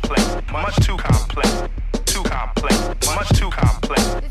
complex, much too complex, too complex, much too complex.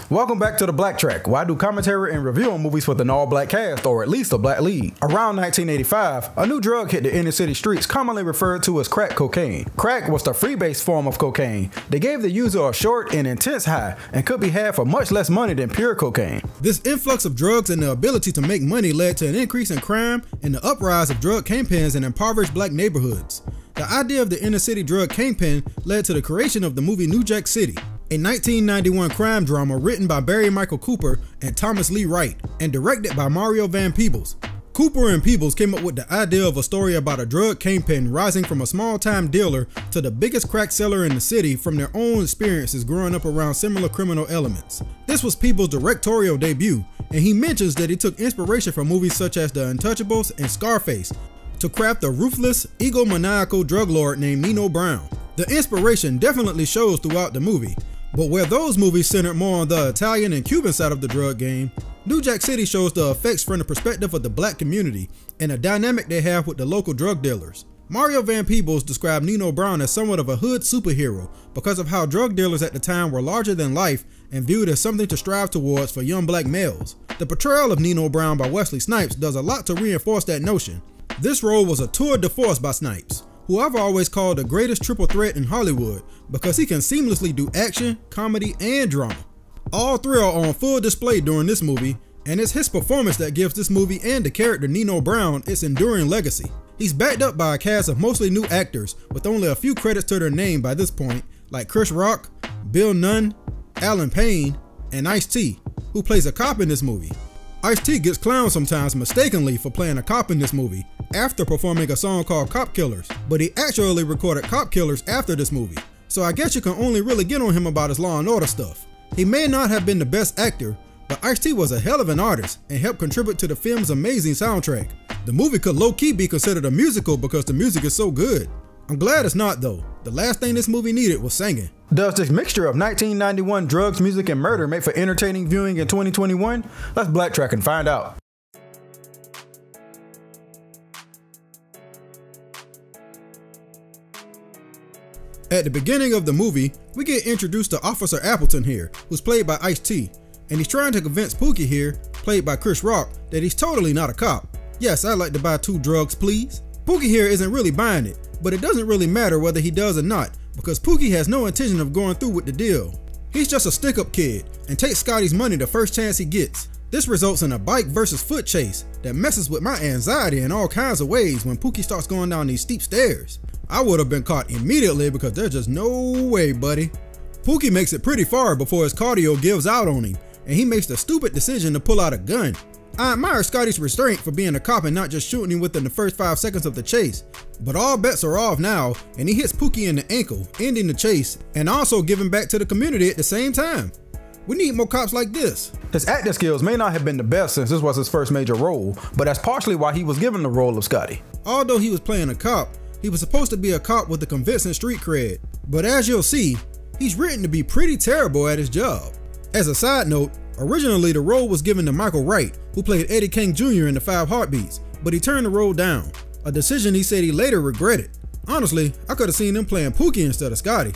Welcome back to the BlackTrack, where I do commentary and review on movies with an all-black cast, or at least a black lead. Around 1985, a new drug hit the inner city streets, commonly referred to as crack cocaine. Crack was the free-based form of cocaine. They gave the user a short and intense high, and could be had for much less money than pure cocaine. This influx of drugs and the ability to make money led to an increase in crime and the uprise of drug kingpins in impoverished black neighborhoods. The idea of the inner city drug kingpin led to the creation of the movie New Jack City, a 1991 crime drama written by Barry Michael Cooper and Thomas Lee Wright, and directed by Mario Van Peebles. Cooper and Peebles came up with the idea of a story about a drug kingpin rising from a small-time dealer to the biggest crack seller in the city from their own experiences growing up around similar criminal elements. This was Peebles' directorial debut, and he mentions that he took inspiration from movies such as The Untouchables and Scarface to craft a ruthless, egomaniacal drug lord named Nino Brown. The inspiration definitely shows throughout the movie, but where those movies centered more on the Italian and Cuban side of the drug game, New Jack City shows the effects from the perspective of the black community and the dynamic they have with the local drug dealers. Mario Van Peebles described Nino Brown as somewhat of a hood superhero because of how drug dealers at the time were larger than life and viewed as something to strive towards for young black males. The portrayal of Nino Brown by Wesley Snipes does a lot to reinforce that notion. This role was a tour de force by Snipes, who I've always called the greatest triple threat in Hollywood because he can seamlessly do action, comedy, and drama. All three are on full display during this movie, and it's his performance that gives this movie and the character Nino Brown its enduring legacy. He's backed up by a cast of mostly new actors with only a few credits to their name by this point, like Chris Rock, Bill Nunn, Alan Payne, and Ice-T, who plays a cop in this movie. Ice-T gets clowned sometimes mistakenly for playing a cop in this movie after performing a song called Cop Killers, but he actually recorded Cop Killers after this movie, so I guess you can only really get on him about his Law and Order stuff. He may not have been the best actor, but Ice-T was a hell of an artist and helped contribute to the film's amazing soundtrack. The movie could low-key be considered a musical because the music is so good. I'm glad it's not though. The last thing this movie needed was singing. Does this mixture of 1991 drugs, music, and murder make for entertaining viewing in 2021? Let's BlackTrack and find out. At the beginning of the movie, we get introduced to Officer Appleton here, who's played by Ice-T, and he's trying to convince Pookie here, played by Chris Rock, that he's totally not a cop. Yes, I'd like to buy 2 drugs, please. Pookie here isn't really buying it, but it doesn't really matter whether he does or not, because Pookie has no intention of going through with the deal. He's just a stick-up kid, and takes Scotty's money the first chance he gets. This results in a bike versus foot chase that messes with my anxiety in all kinds of ways when Pookie starts going down these steep stairs. I would have been caught immediately because there's just no way, buddy. Pookie makes it pretty far before his cardio gives out on him, and he makes the stupid decision to pull out a gun. I admire Scotty's restraint for being a cop and not just shooting him within the first 5 seconds of the chase, but all bets are off now, and he hits Pookie in the ankle, ending the chase, and also giving back to the community at the same time. We need more cops like this. His acting skills may not have been the best since this was his first major role, but that's partially why he was given the role of Scotty. Although he was playing a cop, he was supposed to be a cop with a convincing street cred, but as you'll see, he's written to be pretty terrible at his job. As a side note, originally the role was given to Michael Wright, who played Eddie King Jr. in The 5 Heartbeats, but he turned the role down, a decision he said he later regretted. Honestly, I could have seen him playing Pookie instead of Scotty.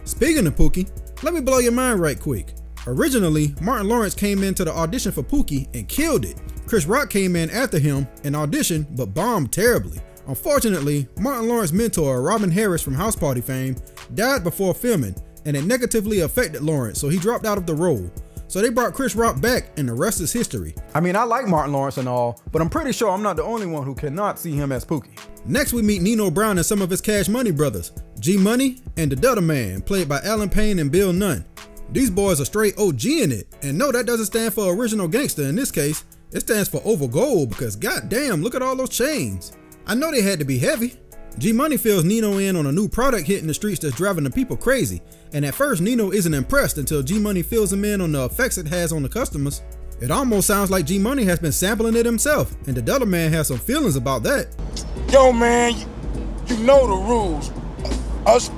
Speaking of Pookie, let me blow your mind right quick. Originally, Martin Lawrence came into the audition for Pookie and killed it. Chris Rock came in after him and auditioned, but bombed terribly. Unfortunately, Martin Lawrence's mentor, Robin Harris from House Party fame, died before filming, and it negatively affected Lawrence, so he dropped out of the role. So they brought Chris Rock back, and the rest is history. I mean, I like Martin Lawrence and all, but I'm pretty sure I'm not the only one who cannot see him as Pookie. Next, we meet Nino Brown and some of his Cash Money brothers, G Money and the Dutter Man, played by Alan Payne and Bill Nunn. These boys are straight OG in it, and no, that doesn't stand for original gangster in this case. It stands for over gold because goddamn, look at all those chains. I know they had to be heavy. G Money fills Nino in on a new product hitting the streets that's driving the people crazy, and at first Nino isn't impressed until G Money fills him in on the effects it has on the customers. It almost sounds like G Money has been sampling it himself, and the Dutter Man has some feelings about that. Yo man, you know the rules. Us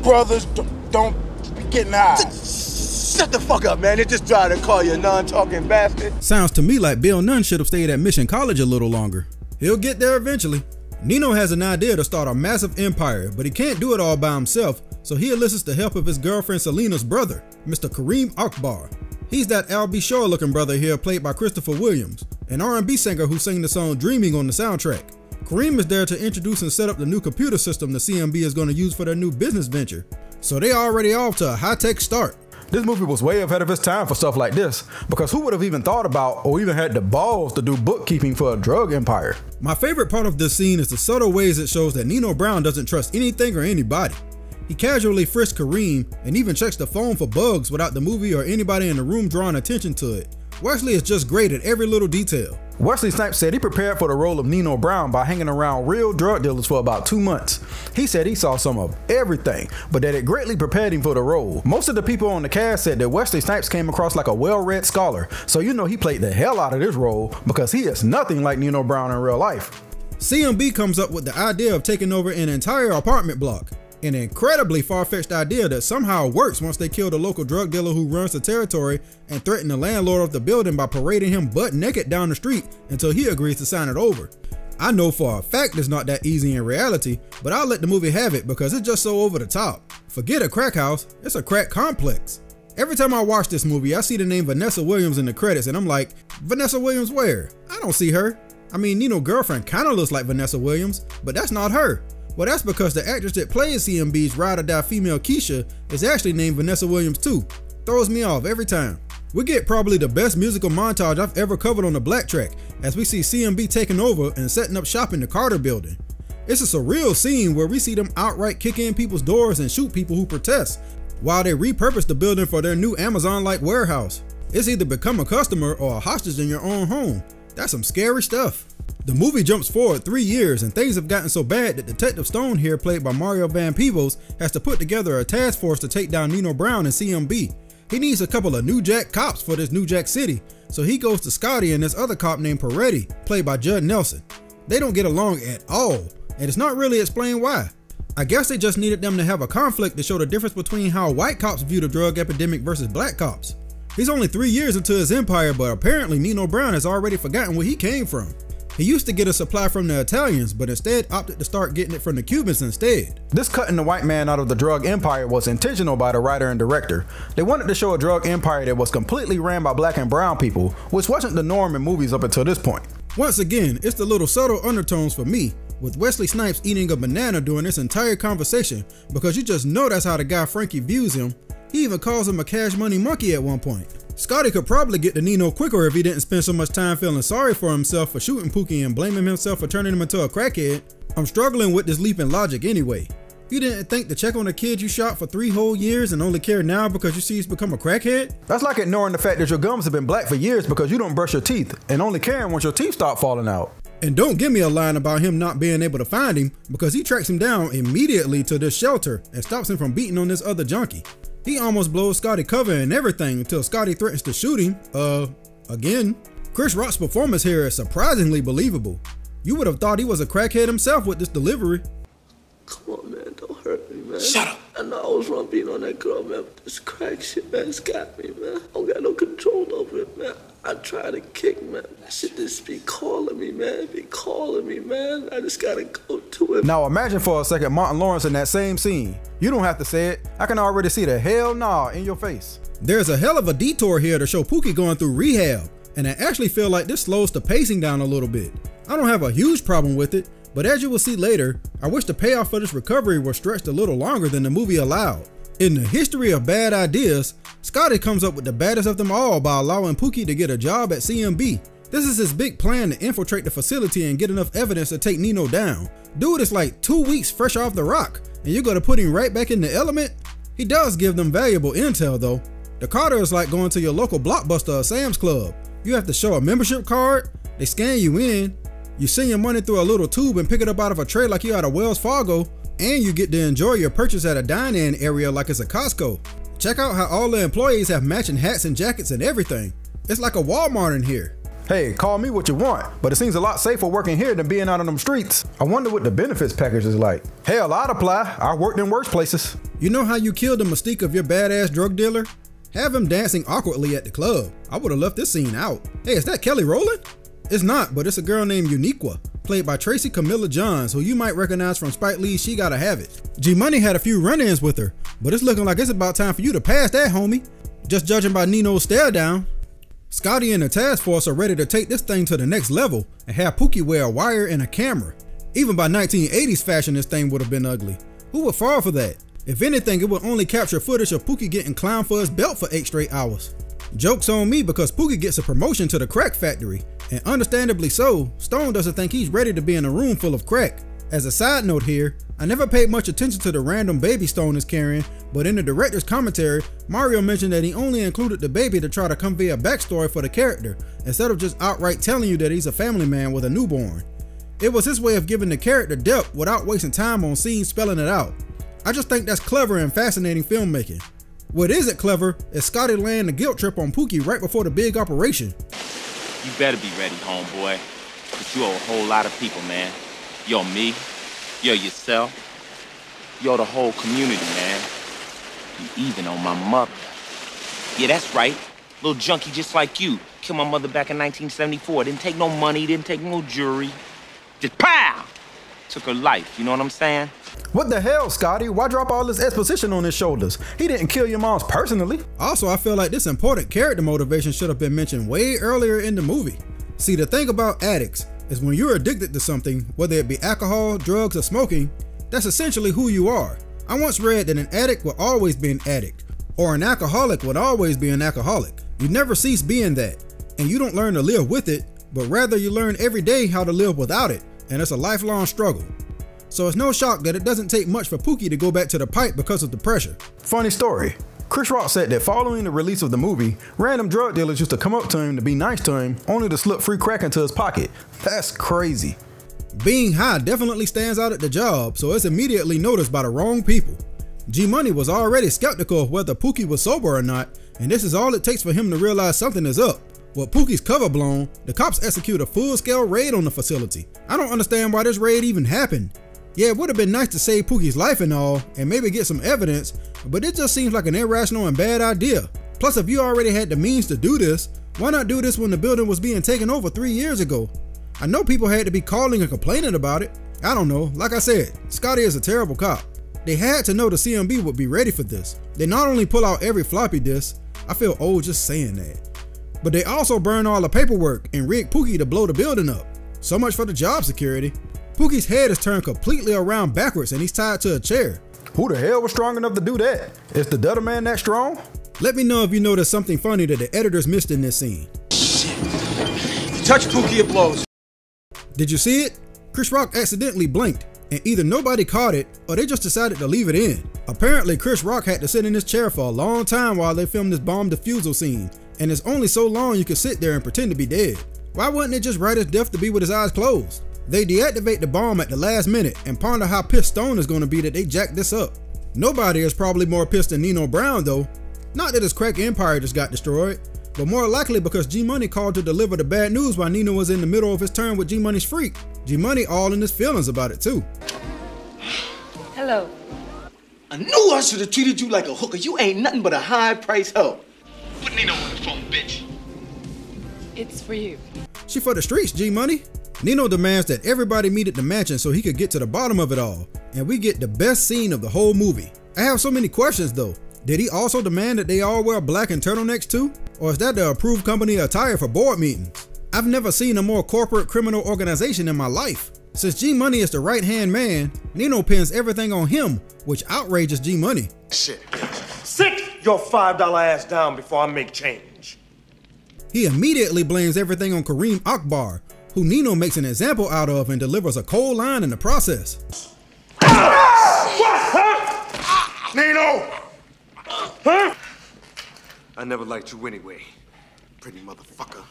brothers don't be getting high. Shut the fuck up, man. They just tried to call you a non-talking bastard. Sounds to me like Bill Nunn should have stayed at Mission College a little longer. He'll get there eventually. Nino has an idea to start a massive empire, but he can't do it all by himself, so he enlists the help of his girlfriend Selena's brother, Mr. Kareem Akbar. He's that Al B. Shore looking brother here played by Christopher Williams, an R&B singer who sang the song Dreaming on the soundtrack. Kareem is there to introduce and set up the new computer system the CMB is going to use for their new business venture, so they already off to a high-tech start. This movie was way ahead of its time for stuff like this, because who would have even thought about or even had the balls to do bookkeeping for a drug empire? My favorite part of this scene is the subtle ways it shows that Nino Brown doesn't trust anything or anybody. He casually frisks Kareem and even checks the phone for bugs without the movie or anybody in the room drawing attention to it. Wesley is just great at every little detail. Wesley Snipes said he prepared for the role of Nino Brown by hanging around real drug dealers for about 2 months. He said he saw some of everything, but that it greatly prepared him for the role. Most of the people on the cast said that Wesley Snipes came across like a well-read scholar, so you know he played the hell out of this role because he is nothing like Nino Brown in real life. CMB comes up with the idea of taking over an entire apartment block. An incredibly far-fetched idea that somehow works once they kill the local drug dealer who runs the territory and threaten the landlord of the building by parading him butt naked down the street until he agrees to sign it over. I know for a fact it's not that easy in reality, but I'll let the movie have it because it's just so over the top. Forget a crack house, it's a crack complex. Every time I watch this movie, I see the name Vanessa Williams in the credits and I'm like, Vanessa Williams where? I don't see her. I mean, Nino's girlfriend kinda looks like Vanessa Williams, but that's not her. Well, that's because the actress that plays CMB's ride or die female Keisha is actually named Vanessa Williams too. Throws me off every time. We get probably the best musical montage I've ever covered on the BlackTrack as we see CMB taking over and setting up shop in the Carter building. It's a surreal scene where we see them outright kick in people's doors and shoot people who protest while they repurpose the building for their new Amazon-like warehouse. It's either become a customer or a hostage in your own home. That's some scary stuff. The movie jumps forward 3 years and things have gotten so bad that Detective Stone here, played by Mario Van Peebles, has to put together a task force to take down Nino Brown and CMB. He needs a couple of New Jack cops for this New Jack City, so he goes to Scotty and this other cop named Peretti, played by Judd Nelson. They don't get along at all, and it's not really explained why. I guess they just needed them to have a conflict to show the difference between how white cops view the drug epidemic versus black cops. He's only 3 years into his empire, but apparently Nino Brown has already forgotten where he came from. He used to get a supply from the Italians, but instead opted to start getting it from the Cubans instead. This cutting the white man out of the drug empire was intentional by the writer and director. They wanted to show a drug empire that was completely ran by black and brown people, which wasn't the norm in movies up until this point. Once again, it's the little subtle undertones for me, with Wesley Snipes eating a banana during this entire conversation, because you just know that's how the guy Frankie views him. He even calls him a cash money monkey at one point. Scotty could probably get to Nino quicker if he didn't spend so much time feeling sorry for himself for shooting Pookie and blaming himself for turning him into a crackhead. I'm struggling with this leap in logic anyway. You didn't think to check on the kid you shot for 3 whole years and only care now because you see he's become a crackhead? That's like ignoring the fact that your gums have been black for years because you don't brush your teeth and only caring once your teeth start falling out. And don't give me a line about him not being able to find him, because he tracks him down immediately to this shelter and stops him from beating on this other junkie. He almost blows Scotty cover and everything until Scotty threatens to shoot him, again. Chris Rock's performance here is surprisingly believable. You would have thought he was a crackhead himself with this delivery. Come on, man, don't hurt me, man. Shut up. I know I was wrong being on that girl, man, but this crack shit, man, it's got me, man. I don't got no control over it, man. I try to kick, man. That shit just be calling me, man. Be calling me, man. I just gotta go to it. Now imagine for a second Martin Lawrence in that same scene. You don't have to say it. I can already see the hell nah in your face. There's a hell of a detour here to show Pookie going through rehab, and I actually feel like this slows the pacing down a little bit. I don't have a huge problem with it, but as you will see later, I wish the payoff for this recovery was stretched a little longer than the movie allowed. In the history of bad ideas, Scotty comes up with the baddest of them all by allowing Pookie to get a job at CMB. This is his big plan to infiltrate the facility and get enough evidence to take Nino down. Dude is like 2 weeks fresh off the rock, and you're gonna put him right back in the element? He does give them valuable intel though. The Carter is like going to your local Blockbuster or Sam's Club. You have to show a membership card, they scan you in, you send your money through a little tube and pick it up out of a tray like you at a Wells Fargo, and you get to enjoy your purchase at a dine-in area like it's a Costco. Check out how all the employees have matching hats and jackets and everything. It's like a Walmart in here. Hey, call me what you want, but it seems a lot safer working here than being out on them streets. I wonder what the benefits package is like. Hell, I'd apply. I worked in worse places. You know how you killed the mystique of your badass drug dealer? Have him dancing awkwardly at the club. I would have left this scene out. Hey, is that Kelly Rowland? It's not, but it's a girl named Uniqua, played by Tracy Camilla Johns, who you might recognize from Spike Lee's She Gotta Have It. G-Money had a few run-ins with her, but it's looking like it's about time for you to pass that, homie. Just judging by Nino's stare down. Scotty and the task force are ready to take this thing to the next level and have Pookie wear a wire and a camera. Even by 1980s fashion, this thing would have been ugly. Who would fall for that? If anything, it would only capture footage of Pookie getting clowned for his belt for 8 straight hours. Joke's on me because Pookie gets a promotion to the crack factory, and understandably so, Stone doesn't think he's ready to be in a room full of crack. As a side note here, I never paid much attention to the random baby Stone is carrying, but in the director's commentary, Mario mentioned that he only included the baby to try to convey a backstory for the character, instead of just outright telling you that he's a family man with a newborn. It was his way of giving the character depth without wasting time on scenes spelling it out. I just think that's clever and fascinating filmmaking. What isn't clever is Scotty laying the guilt trip on Pookie right before the big operation. You better be ready, homeboy, because you owe a whole lot of people, man. Yo, me, yo, yourself, yo, the whole community, man. You even on my mother. Yeah, that's right. Little junkie just like you. Killed my mother back in 1974. Didn't take no money, didn't take no jury. Just pow! Took her life, you know what I'm saying? What the hell, Scotty? Why drop all this exposition on his shoulders? He didn't kill your moms personally. Also, I feel like this important character motivation should have been mentioned way earlier in the movie. See, the thing about addicts is when you're addicted to something, whether it be alcohol, drugs, or smoking, that's essentially who you are. I once read that an addict will always be an addict, or an alcoholic would always be an alcoholic. You never cease being that, and you don't learn to live with it, but rather you learn every day how to live without it, and it's a lifelong struggle. So it's no shock that it doesn't take much for Pookie to go back to the pipe because of the pressure. Funny story. Chris Rock said that following the release of the movie, random drug dealers used to come up to him to be nice to him, only to slip free crack into his pocket. That's crazy. Being high definitely stands out at the job, so it's immediately noticed by the wrong people. G-Money was already skeptical of whether Pookie was sober or not, and this is all it takes for him to realize something is up. With Pookie's cover blown, the cops execute a full-scale raid on the facility. I don't understand why this raid even happened. Yeah, it would have been nice to save Pookie's life and all, and maybe get some evidence, but it just seems like an irrational and bad idea. Plus, if you already had the means to do this, why not do this when the building was being taken over 3 years ago? I know people had to be calling and complaining about it. I don't know, like I said, Scotty is a terrible cop. They had to know the CMB would be ready for this. They not only pull out every floppy disk, I feel old just saying that, but they also burn all the paperwork and rig Pookie to blow the building up. So much for the job security. Pookie's head is turned completely around backwards and he's tied to a chair. Who the hell was strong enough to do that? Is the Dutter Man that strong? Let me know if you noticed something funny that the editors missed in this scene. Shit. If you touch Pookie, it blows. Did you see it? Chris Rock accidentally blinked, and either nobody caught it or they just decided to leave it in. Apparently, Chris Rock had to sit in his chair for a long time while they filmed this bomb defusal scene, and it's only so long you can sit there and pretend to be dead. Why wouldn't they just write his death to be with his eyes closed? They deactivate the bomb at the last minute and ponder how pissed Stone is going to be that they jacked this up. Nobody is probably more pissed than Nino Brown though. Not that his crack empire just got destroyed, but more likely because G-Money called to deliver the bad news while Nino was in the middle of his turn with G-Money's freak. G-Money all in his feelings about it too. Hello. I knew I should have treated you like a hooker. You ain't nothing but a high-priced hoe. Put Nino on the phone, bitch. It's for you. She for the streets, G-Money. Nino demands that everybody meet at the mansion so he could get to the bottom of it all, and we get the best scene of the whole movie. I have so many questions though. Did he also demand that they all wear black and turtlenecks too? Or is that the approved company attire for board meetings? I've never seen a more corporate criminal organization in my life. Since G-Money is the right-hand man, Nino pins everything on him, which outrages G-Money. Shit. Sit your $5 ass down before I make change. He immediately blames everything on Kareem Akbar, who Nino makes an example out of and delivers a cold line in the process. Nino! Huh? I never liked you anyway, pretty motherfucker.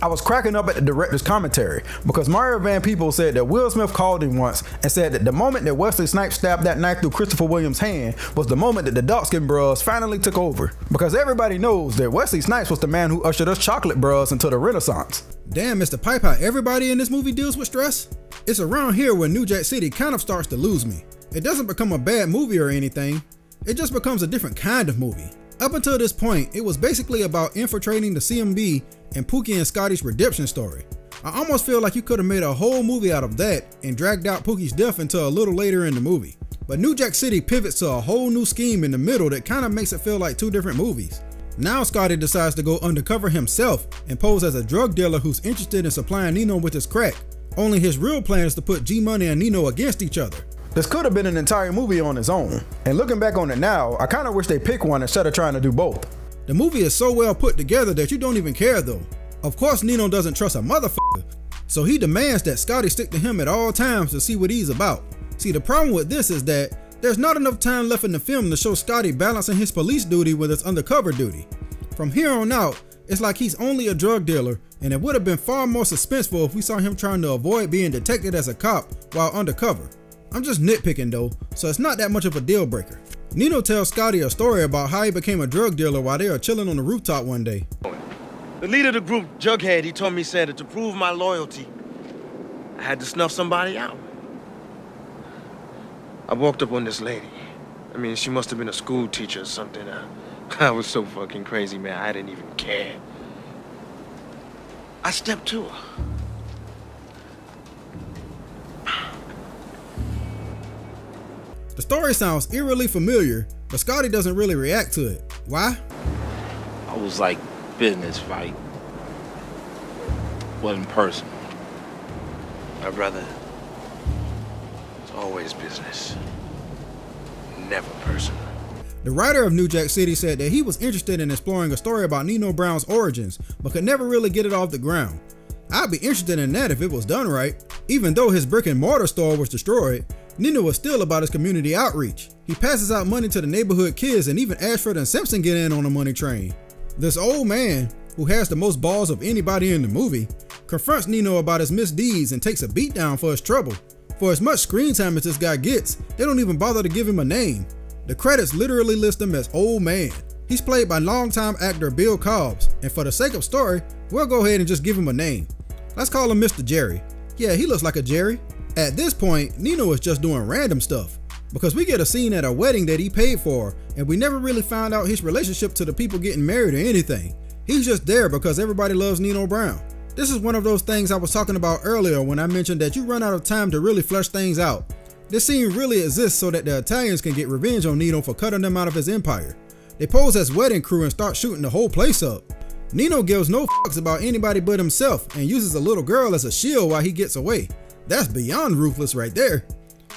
I was cracking up at the director's commentary because Mario Van Peebles said that Will Smith called him once and said that the moment that Wesley Snipes stabbed that knife through Christopher Williams' hand was the moment that the dark-skinned bros finally took over. Because everybody knows that Wesley Snipes was the man who ushered us chocolate bros into the Renaissance. Damn, Mr. Pipe, how everybody in this movie deals with stress? It's around here where New Jack City kind of starts to lose me. It doesn't become a bad movie or anything, it just becomes a different kind of movie. Up until this point, it was basically about infiltrating the CMB and Pookie and Scotty's redemption story. I almost feel like you could have made a whole movie out of that and dragged out Pookie's death until a little later in the movie. But New Jack City pivots to a whole new scheme in the middle that kind of makes it feel like two different movies. Now Scotty decides to go undercover himself and pose as a drug dealer who's interested in supplying Nino with his crack. Only his real plan is to put G-Money and Nino against each other. This could have been an entire movie on its own, and looking back on it now, I kind of wish they picked one instead of trying to do both. The movie is so well put together that you don't even care though. Of course Nino doesn't trust a motherfucker, so he demands that Scotty stick to him at all times to see what he's about. See, the problem with this is that there's not enough time left in the film to show Scotty balancing his police duty with his undercover duty. From here on out, it's like he's only a drug dealer, and it would have been far more suspenseful if we saw him trying to avoid being detected as a cop while undercover. I'm just nitpicking though, so it's not that much of a deal breaker. Nino tells Scotty a story about how he became a drug dealer while they are chilling on the rooftop one day. The leader of the group, Jughead, he told me, said that to prove my loyalty, I had to snuff somebody out. I walked up on this lady. I mean, she must have been a school teacher or something. I was so fucking crazy, man, I didn't even care. I stepped to her. The story sounds eerily familiar, but Scotty doesn't really react to it. Why? I was like business fight. Wasn't personal. My brother, it's always business. Never personal. The writer of New Jack City said that he was interested in exploring a story about Nino Brown's origins, but could never really get it off the ground. I'd be interested in that if it was done right. Even though his brick and mortar store was destroyed, Nino was still about his community outreach. He passes out money to the neighborhood kids, and even Ashford and Simpson get in on the money train. This old man, who has the most balls of anybody in the movie, confronts Nino about his misdeeds and takes a beatdown for his trouble. For as much screen time as this guy gets, they don't even bother to give him a name. The credits literally list him as Old Man. He's played by longtime actor Bill Cobbs, and for the sake of story, we'll go ahead and just give him a name. Let's call him Mr. Jerry. Yeah, he looks like a Jerry. At this point, Nino is just doing random stuff, because we get a scene at a wedding that he paid for, and we never really found out his relationship to the people getting married or anything. He's just there because everybody loves Nino Brown. This is one of those things I was talking about earlier when I mentioned that you run out of time to really flesh things out. This scene really exists so that the Italians can get revenge on Nino for cutting them out of his empire. They pose as wedding crew and start shooting the whole place up. Nino gives no fucks about anybody but himself and uses a little girl as a shield while he gets away. That's beyond ruthless right there.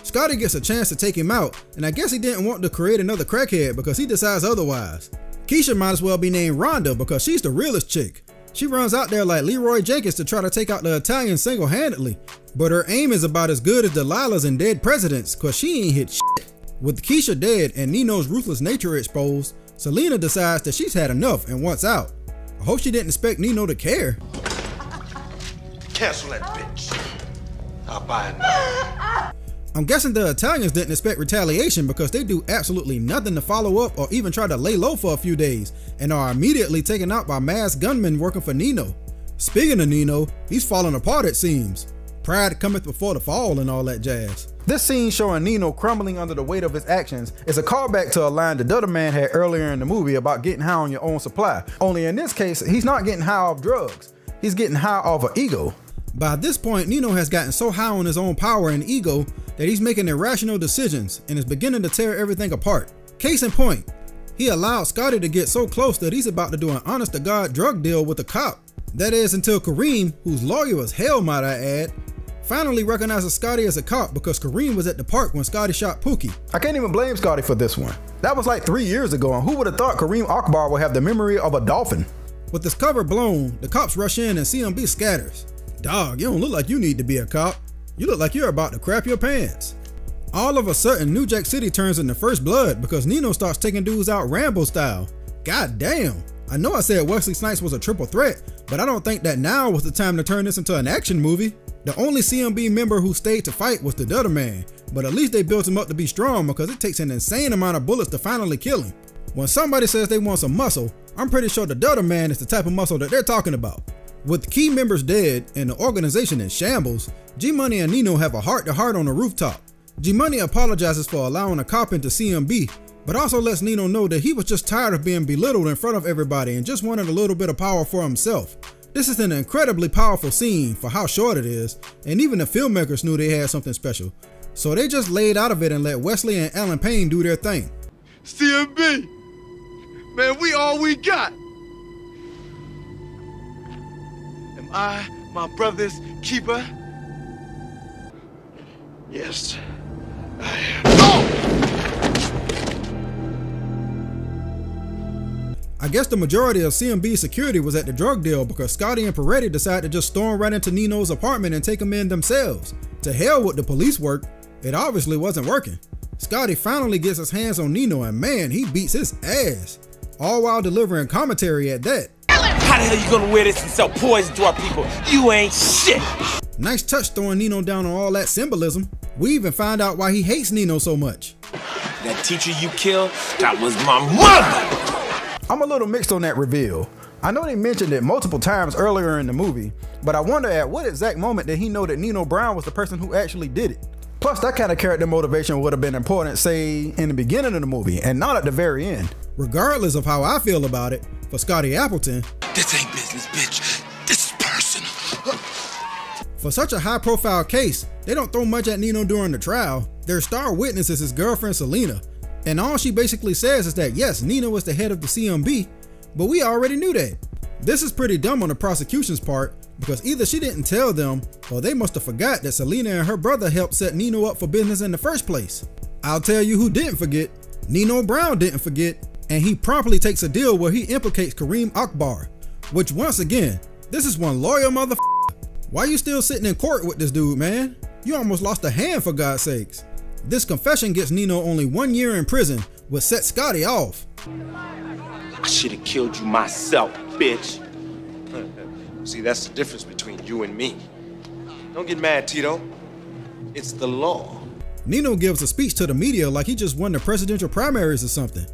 Scotty gets a chance to take him out, and I guess he didn't want to create another crackhead because he decides otherwise. Keisha might as well be named Rhonda because she's the realest chick. She runs out there like Leroy Jenkins to try to take out the Italians single-handedly, but her aim is about as good as Delilah's in Dead Presidents cause she ain't hit shit. With Keisha dead and Nino's ruthless nature exposed, Selena decides that she's had enough and wants out. I hope she didn't expect Nino to care. Cancel that bitch. I'll buy another. I'm guessing the Italians didn't expect retaliation because they do absolutely nothing to follow up or even try to lay low for a few days and are immediately taken out by masked gunmen working for Nino. Speaking of Nino, he's falling apart it seems. Pride cometh before the fall and all that jazz. This scene showing Nino crumbling under the weight of his actions is a callback to a line the Dudder Man had earlier in the movie about getting high on your own supply. Only in this case, he's not getting high off drugs. He's getting high off an ego. By this point, Nino has gotten so high on his own power and ego that he's making irrational decisions and is beginning to tear everything apart. Case in point, he allowed Scotty to get so close that he's about to do an honest-to-God drug deal with a cop. That is until Kareem, who's loyal as hell might I add, finally recognizes Scotty as a cop because Kareem was at the park when Scotty shot Pookie. I can't even blame Scotty for this one. That was like 3 years ago, and who would have thought Kareem Akbar would have the memory of a dolphin? With his cover blown, the cops rush in and CMB scatters. Dog, you don't look like you need to be a cop. You look like you're about to crap your pants. All of a sudden, New Jack City turns into First Blood because Nino starts taking dudes out Rambo style. God damn. I know I said Wesley Snipes was a triple threat, but I don't think that now was the time to turn this into an action movie. The only CMB member who stayed to fight was the Dudder Man, but at least they built him up to be strong because it takes an insane amount of bullets to finally kill him. When somebody says they want some muscle, I'm pretty sure the Dudder Man is the type of muscle that they're talking about. With key members dead and the organization in shambles, G-Money and Nino have a heart-to-heart on the rooftop. G-Money apologizes for allowing a cop into CMB, but also lets Nino know that he was just tired of being belittled in front of everybody and just wanted a little bit of power for himself. This is an incredibly powerful scene for how short it is, and even the filmmakers knew they had something special. So they just laid out of it and let Wesley and Alan Payne do their thing. CMB, man, we all we got. Am I my brother's keeper? Yes, I am. I guess the majority of CMB's security was at the drug deal because Scotty and Peretti decided to just storm right into Nino's apartment and take him in themselves. To hell with the police work, it obviously wasn't working. Scotty finally gets his hands on Nino and man, he beats his ass. All while delivering commentary at that. How the hell you gonna wear this and sell poison to our people? You ain't shit! Nice touch throwing Nino down on all that symbolism. We even find out why he hates Nino so much. That teacher you killed, that was my mother! I'm a little mixed on that reveal. I know they mentioned it multiple times earlier in the movie, but I wonder at what exact moment did he know that Nino Brown was the person who actually did it? Plus, that kind of character motivation would have been important, say, in the beginning of the movie, and not at the very end. Regardless of how I feel about it, for Scotty Appleton, this ain't business, bitch. This is personal. For such a high-profile case, they don't throw much at Nino during the trial. Their star witness is his girlfriend Selena, and all she basically says is that yes, Nino was the head of the CMB, but we already knew that. This is pretty dumb on the prosecution's part, because either she didn't tell them, or they must have forgot that Selena and her brother helped set Nino up for business in the first place. I'll tell you who didn't forget. Nino Brown didn't forget, and he promptly takes a deal where he implicates Kareem Akbar, which once again, this is one loyal motherfucker. Why you still sitting in court with this dude, man? You almost lost a hand for God's sakes. This confession gets Nino only 1 year in prison, which set Scotty off. I should have killed you myself, bitch. See, that's the difference between you and me. Don't get mad, Tito. It's the law. Nino gives a speech to the media like he just won the presidential primaries or something.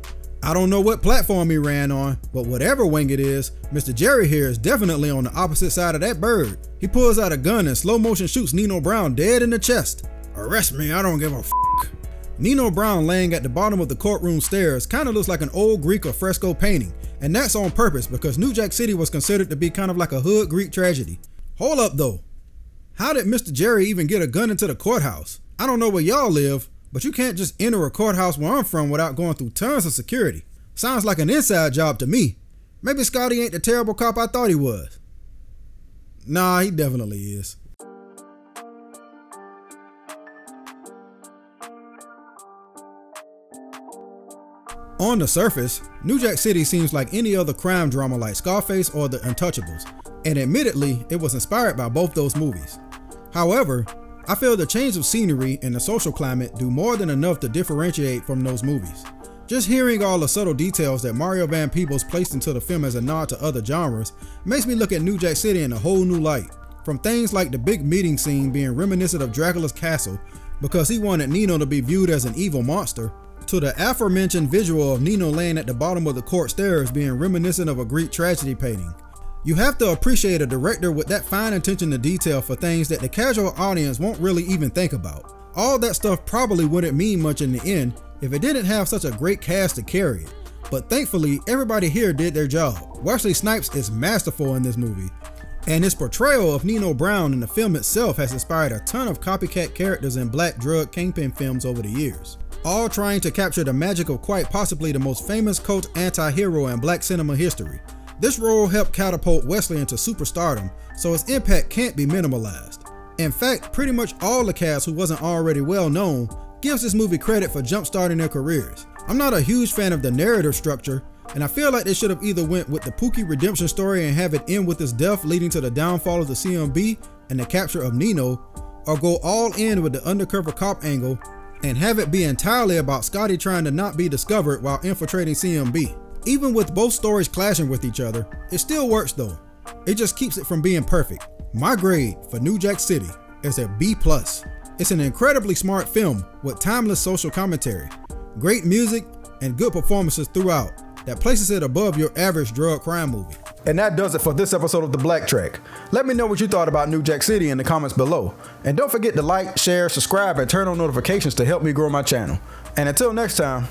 I don't know what platform he ran on, but whatever wing it is, Mr. Jerry here is definitely on the opposite side of that bird. He pulls out a gun and slow motion shoots Nino Brown dead in the chest. Arrest me, I don't give a f***. Nino Brown laying at the bottom of the courtroom stairs kind of looks like an old Greek or fresco painting, and that's on purpose because New Jack City was considered to be kind of like a hood Greek tragedy. Hold up though. How did Mr. Jerry even get a gun into the courthouse? I don't know where y'all live, but you can't just enter a courthouse where I'm from without going through tons of security. Sounds like an inside job to me. Maybe Scotty ain't the terrible cop I thought he was. Nah, he definitely is. On the surface, New Jack City seems like any other crime drama like Scarface or The Untouchables, and admittedly, it was inspired by both those movies. However, I feel the change of scenery and the social climate do more than enough to differentiate from those movies. Just hearing all the subtle details that Mario Van Peebles placed into the film as a nod to other genres makes me look at New Jack City in a whole new light. From things like the big meeting scene being reminiscent of Dracula's castle because he wanted Nino to be viewed as an evil monster, to the aforementioned visual of Nino laying at the bottom of the court stairs being reminiscent of a Greek tragedy painting. You have to appreciate a director with that fine attention to detail for things that the casual audience won't really even think about. All that stuff probably wouldn't mean much in the end if it didn't have such a great cast to carry it. But thankfully, everybody here did their job. Wesley Snipes is masterful in this movie, and his portrayal of Nino Brown in the film itself has inspired a ton of copycat characters in black drug kingpin films over the years, all trying to capture the magic of quite possibly the most famous cult anti-hero in black cinema history. This role helped catapult Wesley into superstardom, so his impact can't be minimalized. In fact, pretty much all the cast who wasn't already well known gives this movie credit for jumpstarting their careers. I'm not a huge fan of the narrative structure, and I feel like they should have either went with the Pookie redemption story and have it end with his death leading to the downfall of the CMB and the capture of Nino, or go all in with the undercover cop angle and have it be entirely about Scotty trying to not be discovered while infiltrating CMB. Even with both stories clashing with each other, it still works though. It just keeps it from being perfect. My grade for New Jack City is a B+. It's an incredibly smart film with timeless social commentary, great music, and good performances throughout that places it above your average drug crime movie. And that does it for this episode of The Black Track. Let me know what you thought about New Jack City in the comments below. And don't forget to like, share, subscribe, and turn on notifications to help me grow my channel. And until next time,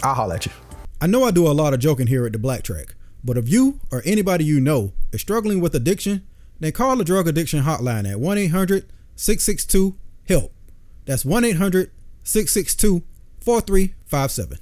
I'll holler at you. I know I do a lot of joking here at The Black Track, but if you or anybody you know is struggling with addiction, then call the drug addiction hotline at 1-800-662-HELP. That's 1-800-662-4357.